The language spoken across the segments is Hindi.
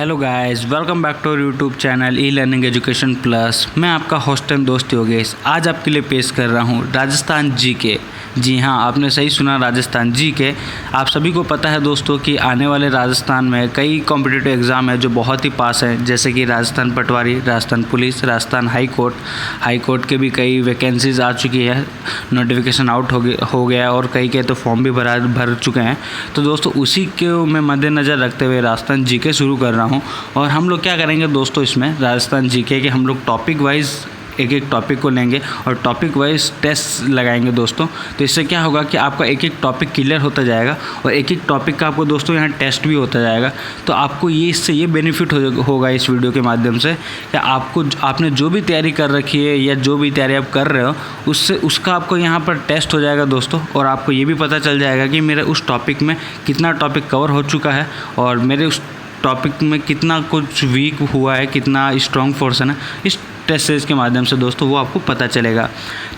Hello guys, welcome back to YouTube channel e learning education plus. मैं आपका होस्ट एंड दोस्त योगेश आज आपके लिए पेश कर रहा हूँ राजस्थान जीके। जी हाँ, आपने सही सुना, राजस्थान जीके। आप सभी को पता है दोस्तों कि आने वाले राजस्थान में कई कॉम्पिटिटिव एग्ज़ाम है जो बहुत ही पास हैं, जैसे कि Rajasthan Patwari, Rajasthan police, Rajasthan high court के भी कई वैकेंसीज़ आ चुकी है, नोटिफिकेशन आउट हो गया और कई के तो फॉर्म भी भर चुके हैं। तो दोस्तों उसी को मैं मद्देनज़र रखते हुए राजस्थान जीके शुरू कर रहा हूँ। और हम लोग क्या करेंगे दोस्तों, इसमें राजस्थान जीके के हम लोग टॉपिक वाइज एक टॉपिक को लेंगे और टॉपिक वाइज टेस्ट लगाएंगे दोस्तों। तो इससे क्या होगा कि आपका एक टॉपिक क्लियर होता जाएगा और एक टॉपिक का आपको दोस्तों यहाँ टेस्ट भी होता जाएगा। तो आपको इससे ये बेनिफिट होगा इस वीडियो के माध्यम से कि आपने जो भी तैयारी कर रखी है या जो भी तैयारी आप कर रहे हो उसका आपको यहाँ पर टेस्ट हो जाएगा दोस्तों। और आपको ये भी पता चल जाएगा कि मेरे उस टॉपिक में कितना टॉपिक कवर हो चुका है और मेरे उस टॉपिक में कितना कुछ वीक हुआ है, कितना स्ट्रॉन्ग पोर्शन है। इस टेस्ट सीरीज़ के माध्यम से दोस्तों वो आपको पता चलेगा।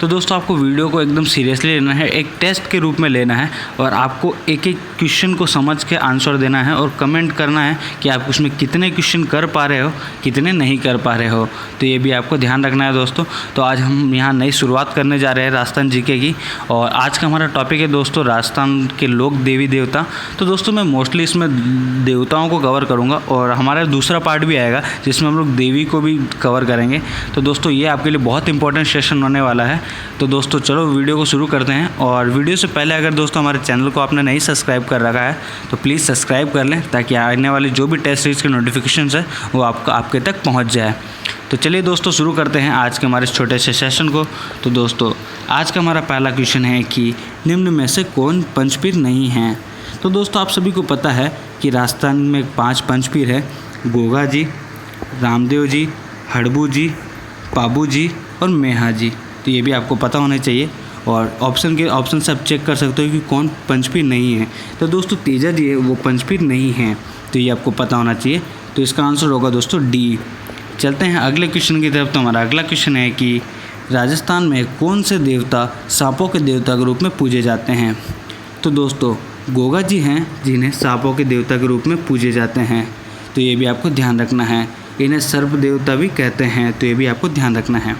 तो दोस्तों आपको वीडियो को एकदम सीरियसली लेना है, एक टेस्ट के रूप में लेना है और आपको एक क्वेश्चन को समझ के आंसर देना है और कमेंट करना है कि आप उसमें कितने क्वेश्चन कर पा रहे हो, कितने नहीं कर पा रहे हो। तो ये भी आपको ध्यान रखना है दोस्तों। तो आज हम यहाँ नई शुरुआत करने जा रहे हैं राजस्थान जीके की और आज का हमारा टॉपिक है दोस्तों राजस्थान के लोक देवी देवता। तो दोस्तों मैं मोस्टली इसमें देवताओं को कवर करूँगा और हमारा दूसरा पार्ट भी आएगा जिसमें हम लोग देवी को भी कवर करेंगे। तो दोस्तों ये आपके लिए बहुत इंपॉर्टेंट सेशन होने वाला है। तो दोस्तों चलो वीडियो को शुरू करते हैं। और वीडियो से पहले अगर दोस्तों हमारे चैनल को आपने नहीं सब्सक्राइब कर रखा है तो प्लीज़ सब्सक्राइब कर लें ताकि आने वाली जो भी टेस्ट सीरीज़ के नोटिफिकेशन है वो आपके तक पहुंच जाए। तो चलिए दोस्तों शुरू करते हैं आज के हमारे छोटे से सेशन को। तो दोस्तों आज का हमारा पहला क्वेश्चन है कि निम्न में से कौन पंचपीर नहीं है। तो दोस्तों आप सभी को पता है कि राजस्थान में 5 पंचपीर है, गोगा जी, रामदेव जी, हड़बू जी, पाबू जी और मेहा जी। तो ये भी आपको पता होना चाहिए और ऑप्शन से आप चेक कर सकते हो कि कौन पंचपीर नहीं है। तो दोस्तों तेजा जी है वो पंचपीर नहीं है, तो ये आपको पता होना चाहिए। तो इसका आंसर होगा दोस्तों डी। चलते हैं अगले क्वेश्चन की तरफ। तो हमारा अगला क्वेश्चन है कि राजस्थान में कौन से देवता सांपों के देवता के रूप में पूजे जाते हैं। तो दोस्तों गोगा जी हैं जिन्हें सांपों के देवता के रूप में पूजे जाते हैं, तो ये भी आपको ध्यान रखना है। इन्हें सर्प देवता भी कहते हैं, तो ये भी आपको ध्यान रखना है।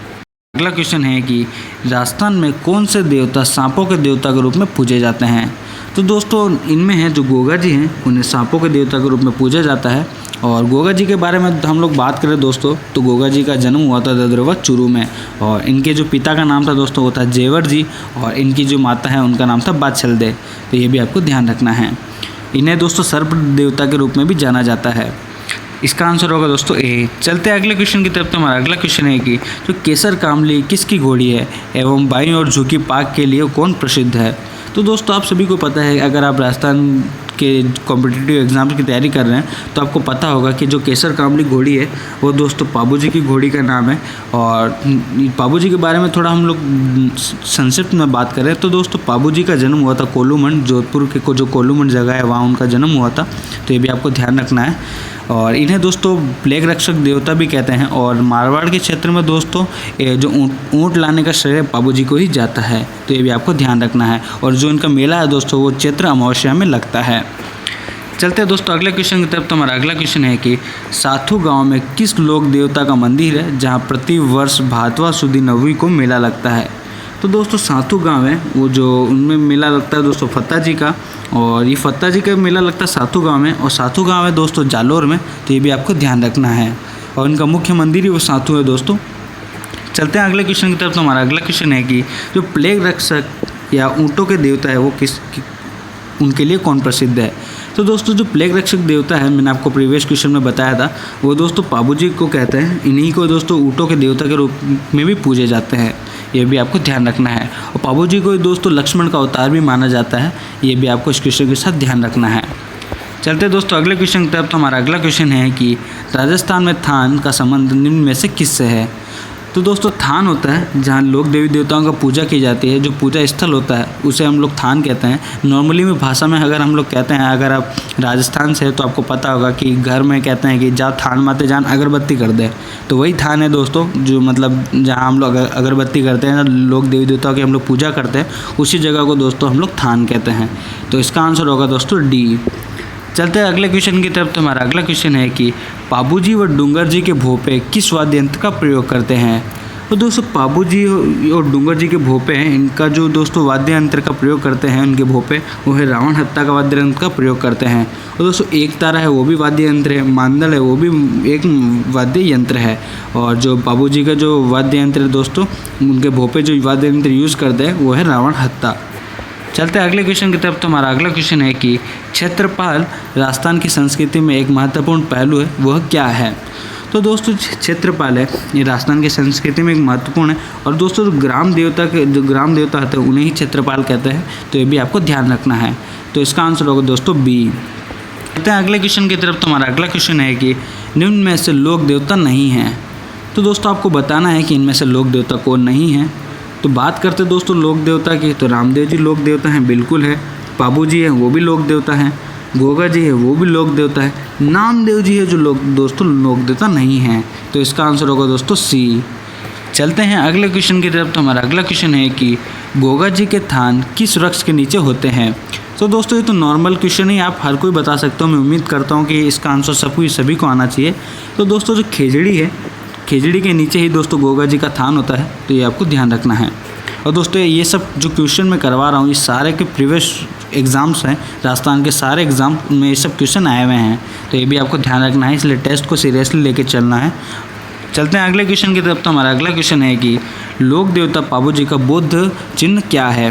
अगला क्वेश्चन है कि राजस्थान में कौन से देवता सांपों के देवता के रूप में पूजे जाते हैं। तो दोस्तों इनमें हैं जो गोगा जी हैं उन्हें सांपों के देवता के रूप में पूजा जाता है। और गोगा जी के बारे में हम लोग बात करें दोस्तों तो गोगा जी का जन्म हुआ था ददरवा चूरू में और इनके जो पिता का नाम था दोस्तों वो था जेवर जी और इनकी जो माता है उनका नाम था बादशलदे। तो ये भी आपको ध्यान रखना है। इन्हें दोस्तों सर्प देवता के रूप में भी जाना जाता है। इसका आंसर होगा दोस्तों ए। चलते हैं अगले क्वेश्चन की तरफ। तो हमारा अगला क्वेश्चन है कि जो केसर कामली किसकी घोड़ी है एवं बाईं और झुकी पाक के लिए कौन प्रसिद्ध है। तो दोस्तों आप सभी को पता है अगर आप राजस्थान के कॉम्पिटिटिव एग्ज़ाम्स की तैयारी कर रहे हैं तो आपको पता होगा कि जो केसर कामली घोड़ी है वो दोस्तों पाबू जी की घोड़ी का नाम है। और पाबू जी के बारे में थोड़ा हम लोग संक्षिप्त में बात करें तो दोस्तों पाबू जी का जन्म हुआ था कोलूमंड, जोधपुर के जो कोलूमंड जगह है वहाँ उनका जन्म हुआ था। तो ये भी आपको ध्यान रखना है। और इन्हें दोस्तों प्लेग रक्षक देवता भी कहते हैं। और मारवाड़ के क्षेत्र में दोस्तों जो ऊँट लाने का श्रेय पाबू जी को ही जाता है, तो ये भी आपको ध्यान रखना है। और जो इनका मेला है दोस्तों वो चैत्र अमावस्या में लगता है। चलते हैं दोस्तों अगले क्वेश्चन की तरफ। तो हमारा अगला क्वेश्चन है कि साथू गांव में किस लोक देवता का मंदिर है जहां प्रति वर्ष भादवा सुदी नवमी को मेला लगता है। तो दोस्तों साथू गांव है वो जो उनमें मेला लगता है दोस्तों फत्ता जी का, और ये फत्ता जी का मेला लगता है साथू गांव में और साथू गांव है दोस्तों जालोर में। तो ये भी आपको ध्यान रखना है और इनका मुख्य मंदिर ही वो साथू है दोस्तों। चलते हैं अगले क्वेश्चन की तरफ। तो हमारा अगला क्वेश्चन है कि जो प्लेग रक्षक या ऊँटों के देवता है वो उनके लिए कौन प्रसिद्ध है। तो दोस्तों जो प्लेग रक्षक देवता है मैंने आपको प्रीवियस क्वेश्चन में बताया था वो दोस्तों पाबू जी को कहते हैं। इन्हीं को दोस्तों ऊँटों के देवता के रूप में भी पूजे जाते हैं, ये भी आपको ध्यान रखना है। और पाबू जी को दोस्तों लक्ष्मण का अवतार भी माना जाता है, ये भी आपको इस क्वेश्चन के साथ ध्यान रखना है। चलते दोस्तों अगले क्वेश्चन की तरफ। तो हमारा अगला क्वेश्चन है कि राजस्थान में थान का संबंध निम्न में से किससे है। तो दोस्तों थान होता है जहाँ लोक देवी देवताओं का पूजा की जाती है, जो पूजा स्थल होता है उसे हम लोग थान कहते हैं। नॉर्मली में भाषा में अगर हम लोग कहते हैं, अगर आप राजस्थान से तो आपको पता होगा कि घर में कहते हैं कि जा थान माते जान अगरबत्ती कर दे, तो वही थान है दोस्तों जो मतलब जहाँ हम लोग अगरबत्ती करते हैं, लोक देवी देवताओं की हम लोग पूजा करते हैं, उसी जगह को दोस्तों हम लोग थान कहते हैं। तो इसका आंसर होगा दोस्तों डी। चलते हैं अगले क्वेश्चन की तरफ। तो हमारा अगला क्वेश्चन है कि पाबू जी व डूंगर जी के भोपे किस वाद्य यंत्र का प्रयोग करते हैं। तो दोस्तों पाबू जी और डूंगर जी के भोपे हैं, इनका जो दोस्तों वाद्य यंत्र का प्रयोग करते हैं उनके भोपे, वो है रावण हत्ता का वाद्य यंत्र का प्रयोग करते हैं। और दोस्तों एक तारा है वो भी वाद्य यंत्र है, मांदल है वो भी एक वाद्य यंत्र है। और जो पाबू जी का जो वाद्य यंत्र है दोस्तों, उनके भोपे जो वाद्य यंत्र यूज़ करते हैं वो है रावण हत्ता। चलते हैं अगले क्वेश्चन की तरफ। तो हमारा अगला क्वेश्चन है कि क्षेत्रपाल राजस्थान की संस्कृति में एक महत्वपूर्ण पहलू है, वह क्या है। तो दोस्तों क्षेत्रपाल है ये राजस्थान की संस्कृति में एक महत्वपूर्ण है। और दोस्तों जो ग्राम देवता होते हैं उन्हें ही क्षेत्रपाल कहते हैं, तो ये भी आपको ध्यान रखना है। तो इसका आंसर होगा दोस्तों बी। चलते हैं अगले क्वेश्चन की तरफ। तो हमारा अगला क्वेश्चन है कि निम्न में से लोक देवता नहीं है। तो दोस्तों आपको बताना है कि इनमें से लोक देवता कौन नहीं है। तो बात करते दोस्तों लोक देवता की, तो रामदेव जी लोक देवता हैं, बिल्कुल है। पाबू जी हैं वो भी लोक देवता हैं, गोगा जी है वो भी लोक देवता है, नामदेव जी है जो दोस्तों लोक देवता नहीं है। तो इसका आंसर होगा दोस्तों सी। चलते हैं अगले क्वेश्चन की तरफ। तो हमारा अगला क्वेश्चन है कि गोगा जी के थान किस वृक्ष के नीचे होते हैं। तो दोस्तों ये तो नॉर्मल क्वेश्चन ही, आप हर कोई बता सकते हो। मैं उम्मीद करता हूँ कि इसका आंसर सभी को आना चाहिए। तो दोस्तों जो खेजड़ी है, खेजड़ी के नीचे ही दोस्तों गोगा जी का थान होता है, तो ये आपको ध्यान रखना है। और दोस्तों ये सब जो क्वेश्चन मैं करवा रहा हूँ ये सारे के प्रीवियस एग्ज़ाम्स हैं, राजस्थान के सारे एग्ज़ाम में ये सब क्वेश्चन आए हुए हैं, तो ये भी आपको ध्यान रखना है, इसलिए टेस्ट को सीरियसली लेके चलना है। चलते हैं अगले क्वेश्चन की तरफ। तो हमारा अगला क्वेश्चन है कि लोक देवता पाबू जी का बौद्ध चिन्ह क्या है।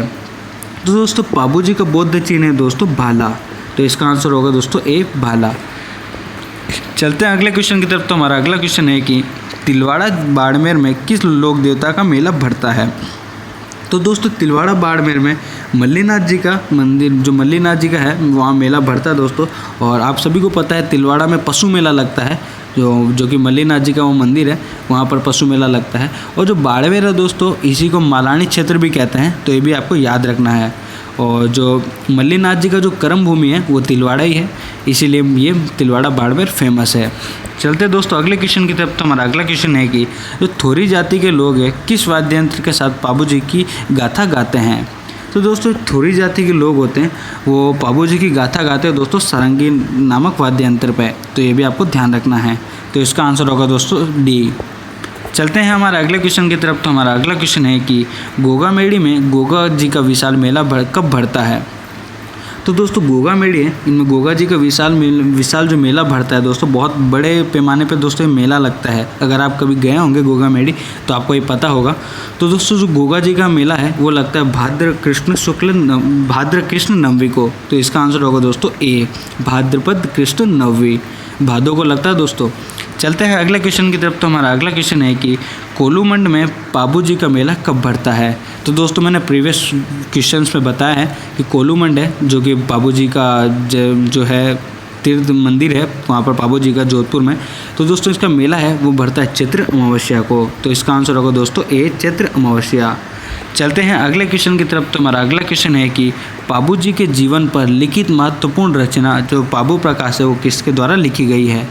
तो दोस्तों पाबू जी का बौद्ध चिन्ह है दोस्तों भाला, तो इसका आंसर होगा दोस्तों ए भाला। चलते हैं अगले क्वेश्चन की तरफ। तो हमारा अगला क्वेश्चन है कि तिलवाड़ा बाड़मेर में किस लोक देवता का मेला भरता है। तो दोस्तों तिलवाड़ा बाड़मेर में मल्लीनाथ जी का मंदिर, जो मल्लीनाथ जी का है वहाँ मेला भरता है दोस्तों। और आप सभी को पता है तिलवाड़ा में पशु मेला लगता है, जो कि मल्लीनाथ जी का वो मंदिर है, वहाँ पर पशु मेला लगता है। और जो बाड़मेर है दोस्तों, इसी को मालानी क्षेत्र भी कहते हैं, तो ये भी आपको याद रखना है। और जो मल्लीनाथ जी का जो कर्म भूमि है वो तिलवाड़ा ही है, इसीलिए ये तिलवाड़ा बाड़मेर फेमस है। चलते दोस्तों अगले क्वेश्चन की तरफ। तो हमारा अगला क्वेश्चन है कि जो थोरी जाति के लोग हैं किस वाद्य यंत्र के साथ पाबू जी की गाथा गाते हैं। तो दोस्तों थोरी जाति के लोग होते हैं वो पाबू जी की गाथा गाते हैं दोस्तों सारंगी नामक वाद्य यंत्र पे, तो ये भी आपको ध्यान रखना है। तो इसका आंसर होगा दोस्तों डी। चलते हैं हमारे अगले क्वेश्चन की तरफ। तो हमारा अगला क्वेश्चन है कि गोगा मेड़ी में गोगा जी का विशाल मेला कब भरता है। तो दोस्तों गोगा मेड़ी है, इनमें गोगा जी का विशाल जो मेला भरता है दोस्तों, बहुत बड़े पैमाने पे दोस्तों ये मेला लगता है। अगर आप कभी गए होंगे गोगा मेड़ी तो आपको ये पता होगा। तो दोस्तों जो गोगा जी का मेला है वो लगता है भाद्र कृष्ण नवमी को, तो इसका आंसर होगा दोस्तों ए भाद्रपद कृष्ण नवमी, भादों को लगता है दोस्तों। चलते हैं अगले क्वेश्चन की तरफ। तो हमारा अगला क्वेश्चन है कि कोलूमंड में पाबू जी का मेला कब भरता है। तो दोस्तों मैंने प्रीवियस क्वेश्चंस में बताया है कि कोलूमंड है जो कि पाबू जी का जो है तीर्थ मंदिर है, वहाँ पर पाबू जी का जोधपुर में। तो दोस्तों इसका मेला है वो भरता है चैत्र अमावस्या को, तो इसका आंसर होगा दोस्तों ए चैत्र अमावस्या। चलते हैं अगले क्वेश्चन की तरफ। तो हमारा अगला क्वेश्चन है कि पाबू जी के जीवन पर लिखित महत्वपूर्ण रचना जो पाबू प्रकाश है वो किसके द्वारा लिखी गई है।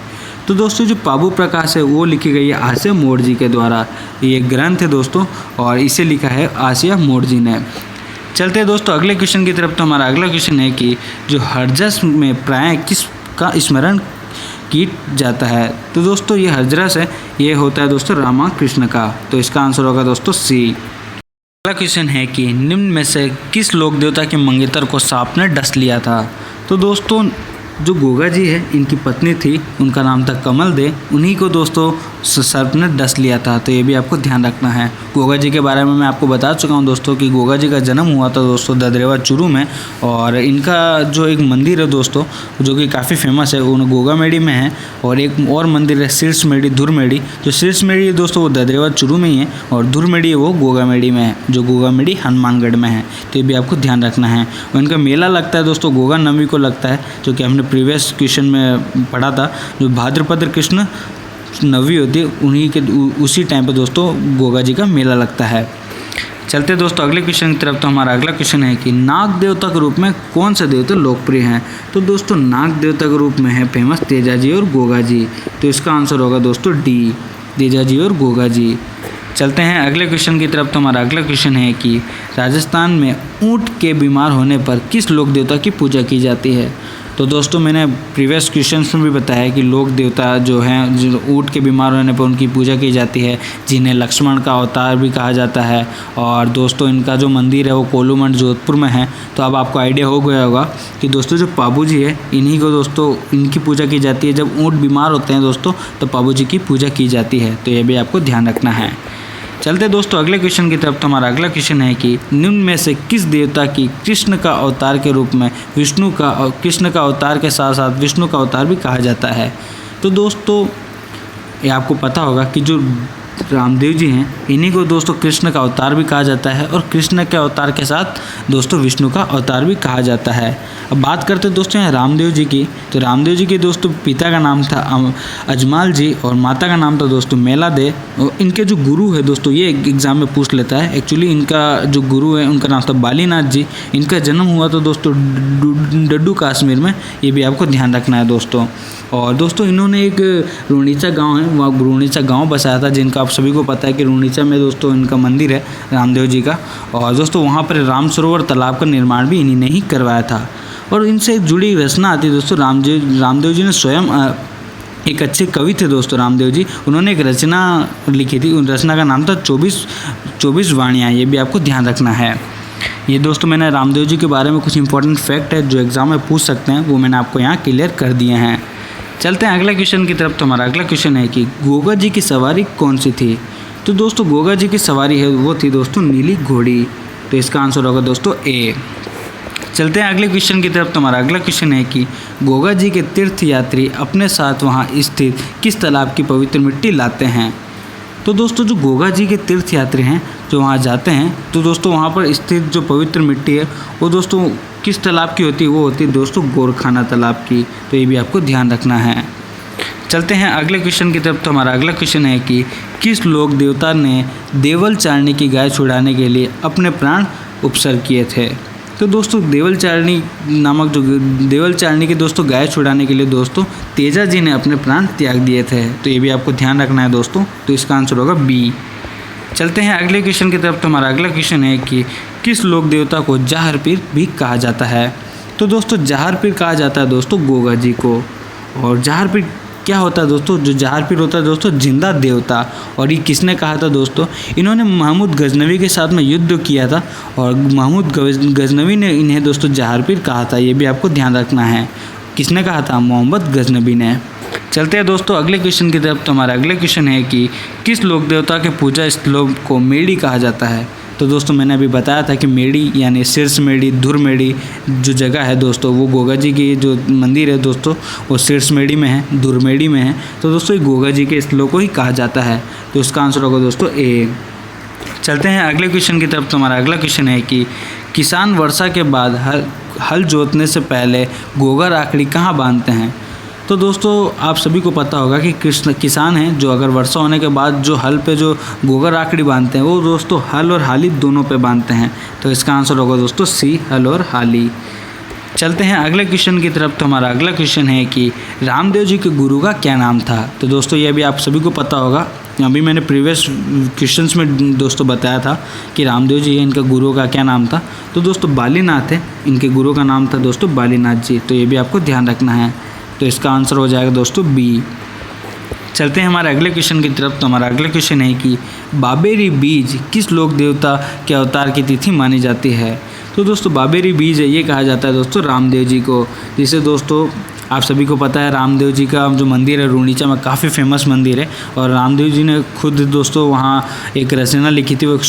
तो दोस्तों जो पाबू प्रकाश है वो लिखी गई है आसिया मोड़ जी के द्वारा। ये ग्रंथ है दोस्तों और इसे लिखा है आसिया मोड़ जी ने। चलते हैं दोस्तों अगले क्वेश्चन की तरफ। तो हमारा अगला क्वेश्चन है कि जो हरजस में प्राय किस का स्मरण किया जाता है। तो दोस्तों ये हजरस है, ये होता है दोस्तों रामा कृष्ण का, तो इसका आंसर होगा दोस्तों सी। अगला क्वेश्चन है कि निम्न में से किस लोक देवता के मंगेतर को सांप ने डस लिया था। तो दोस्तों जो गोगा जी है इनकी पत्नी थी, उनका नाम था कमल दे, उन्हीं को दोस्तों सर्प ने डस लिया था, तो ये भी आपको ध्यान रखना है। गोगा जी के बारे में मैं आपको बता चुका हूँ दोस्तों कि गोगा जी का जन्म हुआ था दोस्तों ददरेवा चूरू में, और इनका जो एक मंदिर है दोस्तों जो कि काफ़ी फेमस है वो गोगा मेड़ी में है। और एक और मंदिर है शीर्ष मेड़ी धुर मेड़ी, जो शीर्ष मेड़ी है दोस्तों वो ददरेवा चूरू में ही है, और धुर मेड़ी है वो गोगा मेड़ी में है, जो गोगा मेड़ी हनुमानगढ़ में है, तो ये भी आपको ध्यान रखना है। और इनका मेला लगता है दोस्तों गोगा नवमी को लगता है, जो कि हमने प्रीवियस क्वेश्चन में पढ़ा था। जो भाद्रपद कृष्ण नवमी होती है उन्हीं के उसी टाइम पे दोस्तों गोगा जी का मेला लगता है। चलते दोस्तों अगले क्वेश्चन की तरफ। तो हमारा अगला क्वेश्चन है कि नाग देवता के रूप में कौन से देवता लोकप्रिय हैं। तो दोस्तों नाग देवता के रूप में है फेमस तेजा जी और गोगा जी, तो इसका आंसर होगा दोस्तों डी तेजा जी और गोगा जी। चलते हैं अगले क्वेश्चन की तरफ। तो हमारा अगला क्वेश्चन है कि राजस्थान में ऊँट के बीमार होने पर किस लोक देवता की पूजा की जाती है। तो दोस्तों मैंने प्रीवियस क्वेश्चंस में भी बताया कि लोक देवता जो हैं, जो ऊँट के बीमार होने पर उनकी पूजा की जाती है, जिन्हें लक्ष्मण का अवतार भी कहा जाता है। और दोस्तों इनका जो मंदिर है वो कोलूमठ जोधपुर में है। तो अब आपको आइडिया हो गया होगा कि दोस्तों जो पाबू जी है इन्हीं को दोस्तों इनकी पूजा की जाती है। जब ऊँट बीमार होते हैं दोस्तों तो पाबू जी की पूजा की जाती है। तो ये भी आपको ध्यान रखना है। चलते दोस्तों अगले क्वेश्चन की तरफ। तो हमारा अगला क्वेश्चन है कि निम्न में से किस देवता की कृष्ण का अवतार के रूप में कृष्ण का अवतार के साथ साथ विष्णु का अवतार भी कहा जाता है। तो दोस्तों ये आपको पता होगा कि जो रामदेव जी हैं इन्हीं को दोस्तों कृष्ण का अवतार भी कहा जाता है और कृष्ण के अवतार के साथ दोस्तों विष्णु का अवतार भी कहा जाता है। अब बात करते हैं दोस्तों यहाँ रामदेव जी की। तो रामदेव जी के दोस्तों पिता का नाम था अजमाल जी और माता का नाम था दोस्तों मेला दे। और इनके जो गुरु है दोस्तों, ये एग्जाम में पूछ लेता है, एक्चुअली इनका जो गुरु है उनका नाम था बालीनाथ जी। इनका जन्म हुआ तो दोस्तों डड्डू कश्मीर में, ये भी आपको ध्यान रखना है दोस्तों। और दोस्तों इन्होंने एक रूणीचा गांव है, वहाँ रूणीचा गांव बसाया था, जिनका आप सभी को पता है कि रूणीचा में दोस्तों इनका मंदिर है रामदेव जी का। और दोस्तों वहाँ पर राम सरोवर तालाब का निर्माण भी इन्हीं ने ही करवाया था। और इनसे जुड़ी रचना आती है दोस्तों, रामदेव जी ने स्वयं एक अच्छे कवि थे दोस्तों रामदेव जी। उन्होंने एक रचना लिखी थी, उन रचना का नाम था 24 वाणियाँ। ये भी आपको ध्यान रखना है। ये दोस्तों मैंने रामदेव जी के बारे में कुछ इंपॉर्टेंट फैक्ट है जो एग्ज़ाम में पूछ सकते हैं, वो मैंने आपको यहाँ क्लियर कर दिए हैं। चलते हैं अगले क्वेश्चन की तरफ। तो हमारा अगला क्वेश्चन है कि गोगा जी की सवारी कौन सी थी। तो दोस्तों गोगा जी की सवारी है वो थी दोस्तों नीली घोड़ी। तो इसका आंसर होगा दोस्तों ए। चलते हैं अगले क्वेश्चन की तरफ। तो हमारा अगला क्वेश्चन है कि गोगा जी के तीर्थ यात्री अपने साथ वहाँ स्थित किस तालाब की पवित्र मिट्टी लाते हैं। तो दोस्तों जो गोगा जी के तीर्थ यात्री हैं जो वहाँ जाते हैं, तो दोस्तों वहाँ पर स्थित जो पवित्र मिट्टी है वो दोस्तों किस तालाब की होती है, वो होती है दोस्तों गोरखाना तालाब की। तो ये भी आपको ध्यान रखना है। चलते हैं अगले क्वेश्चन की तरफ। तो हमारा अगला क्वेश्चन है कि किस लोक देवता ने देवल चारणी की गाय छुड़ाने के लिए अपने प्राण उपसर्ग किए थे। तो दोस्तों देवल चारणी के दोस्तों गाय छुड़ाने के लिए दोस्तों तेजा जी ने अपने प्राण त्याग दिए थे। तो ये भी आपको ध्यान रखना है दोस्तों। तो इसका आंसर होगा बी। चलते हैं अगले क्वेश्चन की तरफ। तो हमारा अगला क्वेश्चन है कि किस लोक देवता को जहर पीर भी कहा जाता है। तो दोस्तों जहर पीर कहा जाता है दोस्तों गोगा जी को। और जहर पीर क्या होता है दोस्तों, जो जहर पीर होता है दोस्तों जिंदा देवता। और ये किसने कहा था दोस्तों, इन्होंने महमूद गजनवी के साथ में युद्ध किया था और महमूद गजनवी ने इन्हें दोस्तों जहर पीर कहा था। ये भी आपको ध्यान रखना है। किसने कहा था, मोहम्मद गजनवी ने। चलते हैं दोस्तों अगले क्वेश्चन की तरफ। तो हमारा अगले क्वेश्चन है कि किस लोक देवता के पूजा स्थलों को मेड़ी कहा जाता है। तो दोस्तों मैंने अभी बताया था कि मेड़ी यानी शीर्ष मेड़ी, धुर मेड़ी जो जगह है दोस्तों, वो गोगा जी की जो मंदिर है दोस्तों वो शीर्ष मेड़ी में है, धुर मेड़ी में है। तो दोस्तों ये गोगा जी के स्थलों को ही कहा जाता है। तो इसका आंसर होगा दोस्तों ए। चलते हैं अगले क्वेश्चन की तरफ। तो हमारा अगला क्वेश्चन है कि किसान वर्षा के बाद हल जोतने से पहले गोगा राखड़ी कहाँ बांधते हैं। तो दोस्तों आप सभी को पता होगा कि किसान हैं जो अगर वर्षा होने के बाद जो हल पे जो गोगा राखड़ी बांधते हैं वो दोस्तों हल और हाली दोनों पे बांधते हैं। तो इसका आंसर होगा दोस्तों सी, हल और हाली। चलते हैं अगले क्वेश्चन की तरफ। तो हमारा अगला क्वेश्चन है कि रामदेव जी के गुरु का क्या नाम था। तो दोस्तों ये भी आप सभी को पता होगा, अभी मैंने प्रीवियस क्वेश्चंस में दोस्तों बताया था कि रामदेव जी है, इनका गुरु का क्या नाम था। तो दोस्तों बालीनाथ है, इनके गुरु का नाम था दोस्तों बालीनाथ जी। तो ये भी आपको ध्यान रखना है। तो इसका आंसर हो जाएगा दोस्तों बी। चलते हैं हमारे अगले क्वेश्चन की तरफ। तो हमारा अगला क्वेश्चन है कि बाबेरी बीज किस लोक देवता के अवतार की तिथि मानी जाती है। तो दोस्तों बाबेरी बीज है ये कहा जाता है दोस्तों रामदेव जी को, जिसे दोस्तों आप सभी को पता है रामदेव जी का जो मंदिर है रूणीचा में काफ़ी फेमस मंदिर है। और रामदेव जी ने खुद दोस्तों वहाँ एक रचना लिखी थी, वो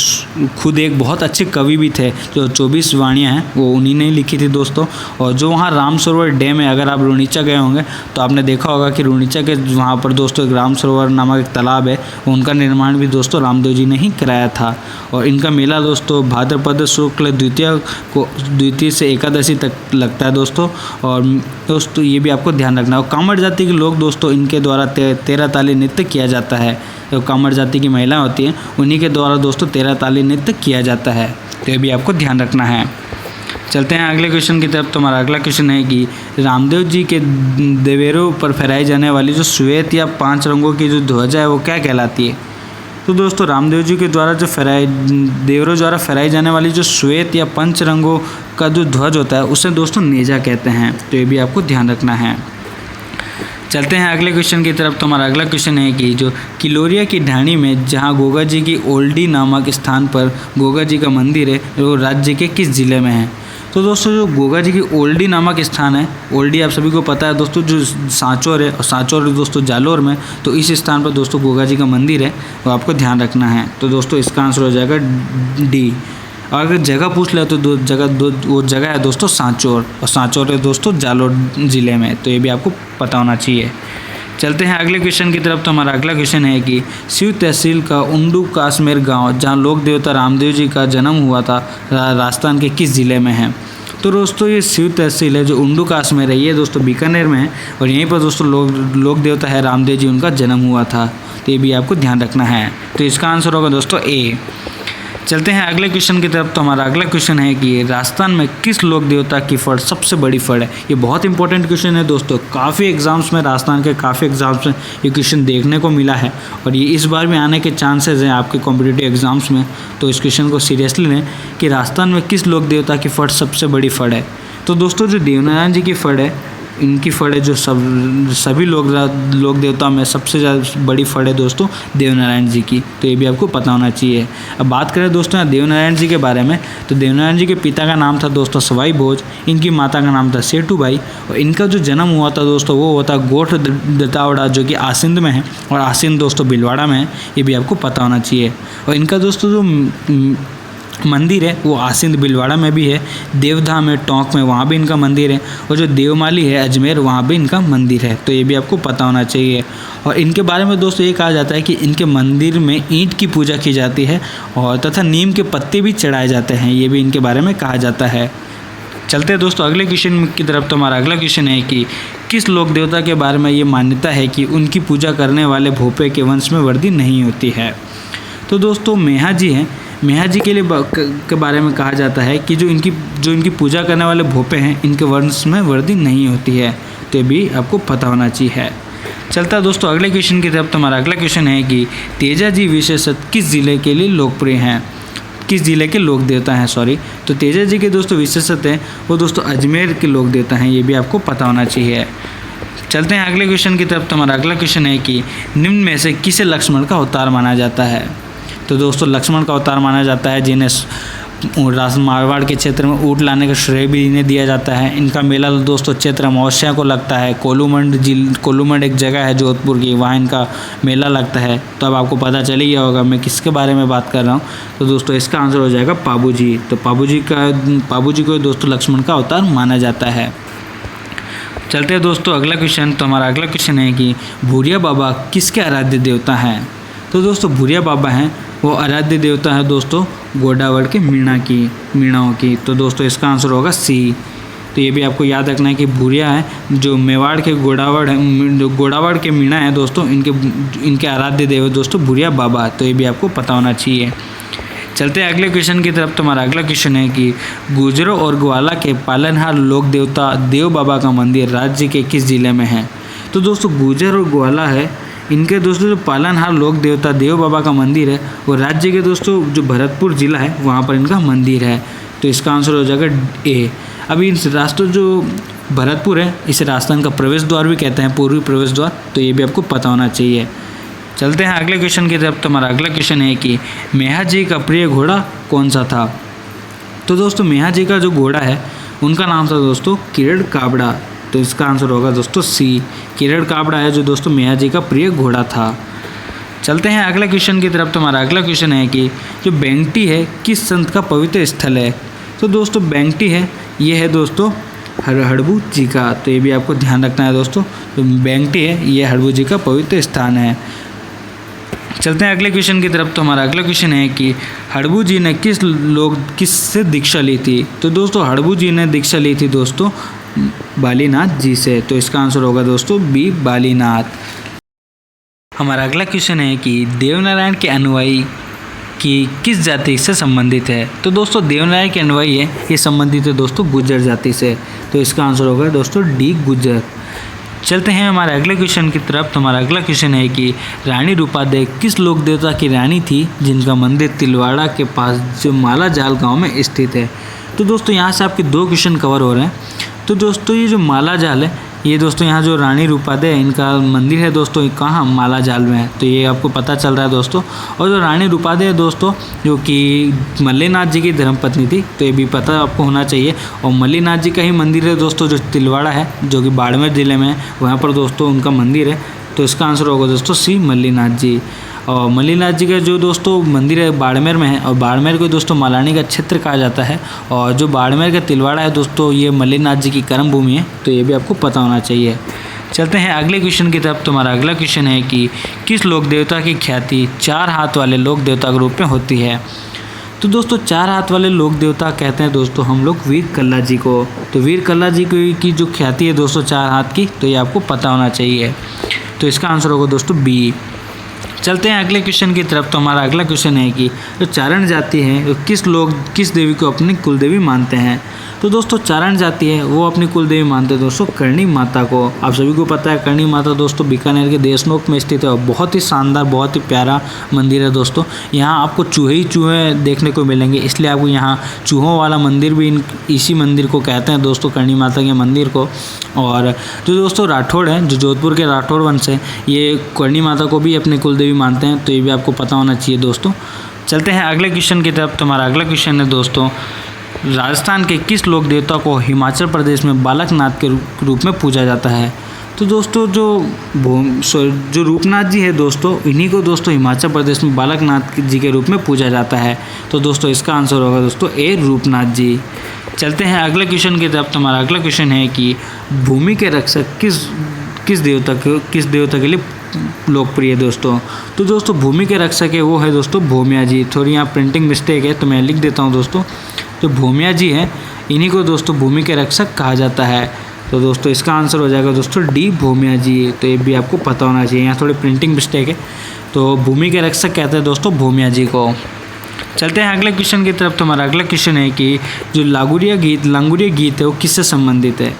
खुद एक बहुत अच्छे कवि भी थे। जो 24 वाणियाँ हैं वो उन्हीं ने लिखी थी दोस्तों। और जो वहाँ राम सरोवर डैम है, अगर आप रूणीचा गए होंगे तो आपने देखा होगा कि रूणीचा के वहाँ पर दोस्तों एक राम सरोवर नामक एक तालाब है, उनका निर्माण भी दोस्तों रामदेव जी ने ही कराया था। और इनका मेला दोस्तों भाद्रपद शुक्ल द्वितीय से एकादशी तक लगता है दोस्तों। और दोस्तों ये भी आपको ध्यान रखना है। कामड़ जाति के लोग दोस्तों इनके द्वारा 13 ताली नृत्य किया जाता है। जो कामड़ जाति की महिला होती हैं उन्हीं के द्वारा दोस्तों 13 ताली नृत्य किया जाता है। तो ये भी आपको ध्यान रखना है। चलते हैं अगले क्वेश्चन की तरफ। तो हमारा अगला क्वेश्चन है कि रामदेव जी के देवेरों पर फहराई जाने वाली जो श्वेत या 5 रंगों की जो ध्वजा है वो क्या कहलाती है। तो दोस्तों रामदेव जी के द्वारा जो देवरों द्वारा फहराई जाने वाली जो श्वेत या पंच रंगों का जो ध्वज होता है उसे दोस्तों नेजा कहते हैं, तो ये भी आपको ध्यान रखना है। चलते हैं अगले क्वेश्चन की तरफ। तो हमारा अगला क्वेश्चन है कि जो किलोरिया की ढाणी में जहां गोगा जी की ओल्डी नामक स्थान पर गोगा जी का मंदिर है वो राज्य के किस ज़िले में है। तो दोस्तों जो गोगा जी की ओल्डी नामक स्थान है, ओल्डी आप सभी को पता है दोस्तों जो सांचौर है, और सांचौर दोस्तों जालोर में, तो इस स्थान पर दोस्तों गोगा जी का मंदिर है, वो आपको ध्यान रखना है। तो दोस्तों इसका आंसर हो जाएगा डी। और अगर जगह पूछ ले तो वो जगह है दोस्तों सांचौर, और सांचौर है दोस्तों जालोर ज़िले में, तो ये भी आपको पता होना चाहिए। चलते हैं अगले क्वेश्चन की तरफ। तो हमारा अगला क्वेश्चन है कि शिव तहसील का उंडू काश्मीर गांव जहां लोक देवता रामदेव जी का जन्म हुआ था राजस्थान के किस ज़िले में है। तो दोस्तों ये शिव तहसील है जो उंडू काश्मीर है, ये दोस्तों बीकानेर में है, और यहीं पर दोस्तों लोक देवता है रामदेव जी, उनका जन्म हुआ था, तो ये भी आपको ध्यान रखना है। तो इसका आंसर होगा दोस्तों ए। चलते हैं अगले क्वेश्चन की तरफ। तो हमारा अगला क्वेश्चन है कि राजस्थान में किस लोक देवता की फड़ सबसे बड़ी फड़ है। ये बहुत इंपॉर्टेंट क्वेश्चन है दोस्तों, काफ़ी एग्जाम्स में, राजस्थान के काफ़ी एग्जाम्स में ये क्वेश्चन देखने को मिला है, और ये इस बार भी आने के चांसेस हैं आपके कॉम्पिटिटिव एग्जाम्स में। तो इस क्वेश्चन को सीरियसली लें कि राजस्थान में किस लोक देवता की फड़ सबसे बड़ी फड़ है। तो दोस्तों जो देवनारायण जी की फड़ है, इनकी फड़ है जो सभी लोक देवताओं में सबसे ज़्यादा बड़ी फड़ है दोस्तों देवनारायण जी की, तो ये भी आपको पता होना चाहिए। अब बात करें दोस्तों देवनारायण जी के बारे में, तो देवनारायण जी के पिता का नाम था दोस्तों सवाई भोज, इनकी माता का नाम था सेठूबाई, और इनका जो जन्म हुआ था दोस्तों वो होता गोठ दतावड़ा जो कि आसिंद में है, और आसिंद दोस्तों भीलवाड़ा में है, ये भी आपको पता होना चाहिए। और इनका दोस्तों जो मंदिर है वो आसिंद भीलवाड़ा में भी है, देवधाम है टोंक में, वहाँ भी इनका मंदिर है, और जो देवमाली है अजमेर, वहाँ भी इनका मंदिर है, तो ये भी आपको पता होना चाहिए। और इनके बारे में दोस्तों ये कहा जाता है कि इनके मंदिर में ईंट की पूजा की जाती है, और तथा नीम के पत्ते भी चढ़ाए जाते हैं, ये भी इनके बारे में कहा जाता है। चलते हैं दोस्तों अगले क्वेश्चन की तरफ। तो हमारा अगला क्वेश्चन है कि किस लोक देवता के बारे में ये मान्यता है कि उनकी पूजा करने वाले भोपे के वंश में वृद्धि नहीं होती है। तो दोस्तों मेहा जी हैं, मेहा जी के बारे में कहा जाता है कि जो इनकी पूजा करने वाले भोपे हैं इनके वंश में वृद्धि नहीं होती है, तो ये भी आपको पता होना चाहिए। चलता है दोस्तों अगले क्वेश्चन की तरफ। तो हमारा अगला क्वेश्चन है कि तेजा जी विशेषत किस ज़िले के लिए लोकप्रिय हैं, किस ज़िले के लोक देवता हैं सॉरी। तो तेजा जी के दोस्तों विशेषत हैं वो दोस्तों अजमेर के लोक देवता हैं, ये भी आपको पता होना चाहिए। चलते हैं अगले क्वेश्चन की तरफ। तो हमारा अगला क्वेश्चन है कि निम्न में से किसे लक्ष्मण का अवतार माना जाता है। तो दोस्तों लक्ष्मण का अवतार माना जाता है जिन्हें मारवाड़ के क्षेत्र में ऊँट लाने का श्रेय भी इन्हें दिया जाता है। इनका मेला दोस्तों चैत्र अमावस्या को लगता है। कोलूमंड एक जगह है जोधपुर की, वहाँ इनका मेला लगता है। तो अब आपको पता चल ही गया होगा मैं किसके बारे में बात कर रहा हूँ। तो दोस्तों इसका आंसर हो जाएगा पाबू जी। तो पाबू जी को दोस्तों लक्ष्मण का अवतार माना जाता है। चलते हैं दोस्तों अगला क्वेश्चन। तो हमारा अगला क्वेश्चन है कि भूरिया बाबा किसके आराध्य देवता हैं। तो दोस्तों भूरिया बाबा हैं वो आराध्य देवता है दोस्तों गोडावड़ के मीणाओं की। तो दोस्तों इसका आंसर होगा सी। तो ये भी आपको याद रखना है कि भूरिया है जो मेवाड़ के गोडावड़ के मीणा है दोस्तों, इनके आराध्य देव दोस्तों भूरिया बाबा। तो ये भी आपको पता होना चाहिए। चलते हैं अगले क्वेश्चन की तरफ। तो हमारा अगला क्वेश्चन है कि गुजरों और ग्वाला के पालनहार लोक देवता देव बाबा का मंदिर राज्य के किस जिले में है। तो दोस्तों गुजर और ग्वाला है, इनके दोस्तों जो पालनहार लोक देवता देव बाबा का मंदिर है वो राज्य के दोस्तों जो भरतपुर जिला है वहाँ पर इनका मंदिर है। तो इसका आंसर हो जाएगा ए। अभी इस राष्ट्र जो भरतपुर है इसे राजस्थान का प्रवेश द्वार भी कहते हैं, पूर्वी प्रवेश द्वार। तो ये भी आपको पता होना चाहिए। चलते हैं अगले क्वेश्चन की तरफ। तो हमारा अगला क्वेश्चन है कि मेहा जी का प्रिय घोड़ा कौन सा था। तो दोस्तों मेहा जी का जो घोड़ा है उनका नाम था दोस्तों किरण काबड़ा। तो इसका आंसर होगा दोस्तों सी। किरण काबड़ा है जो दोस्तों मेहा जी का प्रिय घोड़ा था। चलते हैं अगला क्वेश्चन की तरफ। तो हमारा अगला क्वेश्चन है कि जो बेंगटी है किस संत का पवित्र स्थल है। तो दोस्तों बेंगटी है ये है दोस्तों हड़बू जी का। तो ये भी आपको ध्यान रखना है दोस्तों। तो बेंगटी है ये हड़बू जी का पवित्र स्थान है। चलते हैं अगले क्वेश्चन की तरफ। तो हमारा अगला क्वेश्चन है कि हड़बू जी ने किससे दीक्षा ली थी। तो दोस्तों हड़बू जी ने दीक्षा ली थी दोस्तों बालीनाथ जी से। तो इसका आंसर होगा दोस्तों बी बालीनाथ। हमारा अगला क्वेश्चन है कि देवनारायण के अनुयायी की किस जाति से संबंधित है। तो दोस्तों देवनारायण के अनुयायी है ये संबंधित है दोस्तों गुर्जर जाति से। तो इसका आंसर होगा दोस्तों डी गुर्जर। चलते हैं हमारे अगले क्वेश्चन की तरफ। तो हमारा अगला क्वेश्चन है कि रानी रूपादेवी किस लोक देवता की रानी थी जिनका मंदिर तिलवाड़ा के पास जो मालाजाल गांव में स्थित है। तो दोस्तों यहाँ से आपके 2 क्वेश्चन कवर हो रहे हैं। तो दोस्तों ये जो मालाजाल है, ये दोस्तों यहाँ जो रानी रूपादेवी इनका मंदिर है दोस्तों कहाँ, मालाजाल में है। तो ये आपको पता चल रहा है दोस्तों। और जो रानी रूपादेवी है दोस्तों जो कि मल्लीनाथ जी की धर्मपत्नी थी, तो ये भी पता आपको होना चाहिए। और मल्लीनाथ जी का ही मंदिर है दोस्तों जो तिलवाड़ा है, जो कि बाड़मेर ज़िले में है, वहाँ पर दोस्तों उनका मंदिर है। तो इसका आंसर होगा दोस्तों सी, मल्लीनाथ जी। और मल्लीनाथ जी का जो दोस्तों मंदिर है बाड़मेर में है, और बाड़मेर को दोस्तों मालानी का क्षेत्र कहा जाता है। और जो बाड़मेर का तिलवाड़ा है दोस्तों, ये मल्लीनाथ जी की कर्म भूमि है। तो ये भी आपको पता होना चाहिए। चलते हैं अगले क्वेश्चन की तरफ। तो हमारा अगला क्वेश्चन है कि किस लोक देवता की ख्याति 4 हाथ वाले लोक देवता के रूप में होती है। तो दोस्तों 4 हाथ वाले लोक देवता कहते हैं दोस्तों हम लोग वीर कल्ला जी को। तो वीर कल्ला जी की जो ख्याति है दोस्तों 4 हाथ की, तो ये आपको पता होना चाहिए। तो इसका आंसर होगा दोस्तों बी। चलते हैं अगले क्वेश्चन की तरफ। तो हमारा अगला क्वेश्चन है कि जो चारण जाति है वो किस देवी को अपनी कुलदेवी मानते हैं। तो दोस्तों चारण जाति है वो अपनी कुलदेवी मानते हैं दोस्तों करणी माता को। आप सभी को पता है करणी माता दोस्तों बीकानेर के देशनोक में स्थित है और बहुत ही शानदार, बहुत ही प्यारा मंदिर है दोस्तों। यहाँ आपको चूहे ही चूहे देखने को मिलेंगे, इसलिए आपको यहाँ चूहों वाला मंदिर भी इसी मंदिर को कहते हैं दोस्तों, करणी माता के मंदिर को। और जो दोस्तों राठौड़ हैं, जो जोधपुर के राठौड़ वंश है, ये करणी माता को भी अपनी कुलदेवी मानते हैं। तो ये भी आपको पता होना चाहिए दोस्तों। चलते हैं अगले क्वेश्चन की तरफ। तो हमारा अगला क्वेश्चन है दोस्तों राजस्थान के किस लोक देवता को हिमाचल प्रदेश में बालकनाथ के रूप में पूजा जाता है। तो दोस्तों जो रूपनाथ जी है दोस्तों, इन्हीं को दोस्तों हिमाचल प्रदेश में बालकनाथ जी के रूप में पूजा जाता है। तो दोस्तों इसका आंसर होगा दोस्तों ए, रूपनाथ जी। चलते हैं अगले क्वेश्चन की तरफ। तो हमारा अगला क्वेश्चन है कि भूमि के रक्षक किस देवता के लिए लोकप्रिय है दोस्तों। तो दोस्तों भूमि के रक्षक है वो है दोस्तों भूमिया जी। थोड़ी यहाँ प्रिंटिंग मिस्टेक है तो मैं लिख देता हूँ दोस्तों। जो भूमिया जी हैं इन्हीं को दोस्तों भूमि के रक्षक कहा जाता है। तो दोस्तों इसका आंसर हो जाएगा दोस्तों डी, भूमिया जी। तो ये भी आपको पता होना चाहिए, यहाँ थोड़ी प्रिंटिंग मिस्टेक है। तो भूमि के रक्षक कहते हैं दोस्तों भूमिया जी को। चलते हैं अगले क्वेश्चन की तरफ। तो हमारा अगला क्वेश्चन है कि जो लांगुरिया गीत है वो किससे संबंधित है।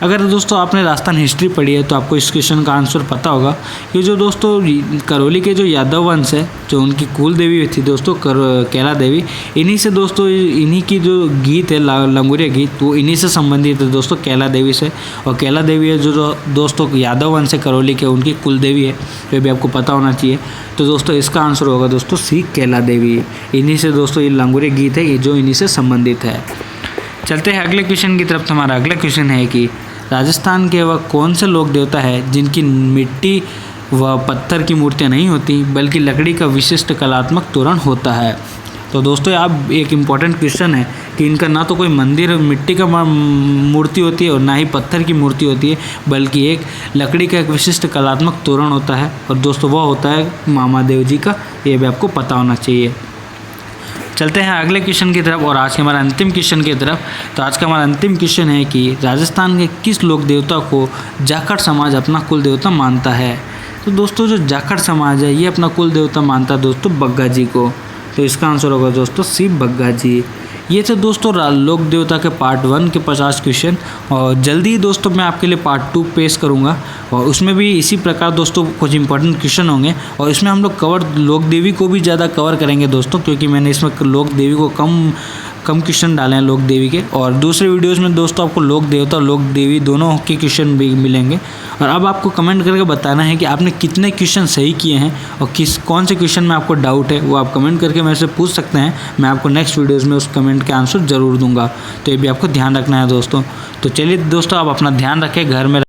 अगर दोस्तों आपने राजस्थान हिस्ट्री पढ़ी है तो आपको इस क्वेश्चन का आंसर पता होगा। ये जो दोस्तों करौली के जो यादव वंश है, जो उनकी कुल देवी थी दोस्तों कैला देवी, इन्हीं से दोस्तों इन्हीं की जो गीत है लांगुरिया गीत, वो इन्हीं से संबंधित है दोस्तों, कैला देवी से। और कैला देवी है जो दोस्तों यादव वंश है करौली के, उनकी कुल देवी है। ये भी आपको पता होना चाहिए। तो दोस्तों इसका आंसर होगा दोस्तों सी, कैला देवी। इन्हीं से दोस्तों ये लांगुरिया गीत है, ये जो इन्हीं से संबंधित है। चलते हैं अगले क्वेश्चन की तरफ। हमारा अगला क्वेश्चन है कि राजस्थान के वह कौन से लोक देवता है जिनकी मिट्टी व पत्थर की मूर्तियाँ नहीं होती बल्कि लकड़ी का विशिष्ट कलात्मक तोरण होता है। तो दोस्तों अब एक इम्पॉर्टेंट क्वेश्चन है कि इनका ना तो कोई मंदिर मिट्टी का मूर्ति होती है और ना ही पत्थर की मूर्ति होती है, बल्कि एक लकड़ी का एक विशिष्ट कलात्मक तोरण होता है। और दोस्तों वह होता है मामादेव जी का। ये भी आपको पता होना चाहिए। चलते हैं अगले क्वेश्चन की तरफ और आज के हमारा अंतिम क्वेश्चन की तरफ। तो आज का हमारा अंतिम क्वेश्चन है कि राजस्थान के किस लोक देवता को जाखड़ समाज अपना कुल देवता मानता है। तो दोस्तों जो जाखड़ समाज है ये अपना कुल देवता मानता है दोस्तों बग्गा जी को। तो इसका आंसर होगा दोस्तों सी, बग्गा जी। ये थे दोस्तों लोक देवता के पार्ट 1 के 50 क्वेश्चन। और जल्दी ही दोस्तों मैं आपके लिए पार्ट 2 पेश करूँगा और उसमें भी इसी प्रकार दोस्तों कुछ इंपॉर्टेंट क्वेश्चन होंगे। और इसमें हम लोग लोक देवी को भी ज़्यादा कवर करेंगे दोस्तों, क्योंकि मैंने इसमें लोक देवी को कम क्वेश्चन डाले हैं लोक देवी के। और दूसरे वीडियोस में दोस्तों आपको लोक देवता और लोक देवी दोनों के क्वेश्चन भी मिलेंगे। और अब आपको कमेंट करके बताना है कि आपने कितने क्वेश्चन सही किए हैं और कौन से क्वेश्चन में आपको डाउट है, वो आप कमेंट करके मेरे से पूछ सकते हैं। मैं आपको नेक्स्ट वीडियोज़ में उस कमेंट के आंसर ज़रूर दूंगा। तो ये भी आपको ध्यान रखना है दोस्तों। तो चलिए दोस्तों आप अपना ध्यान रखें, घर में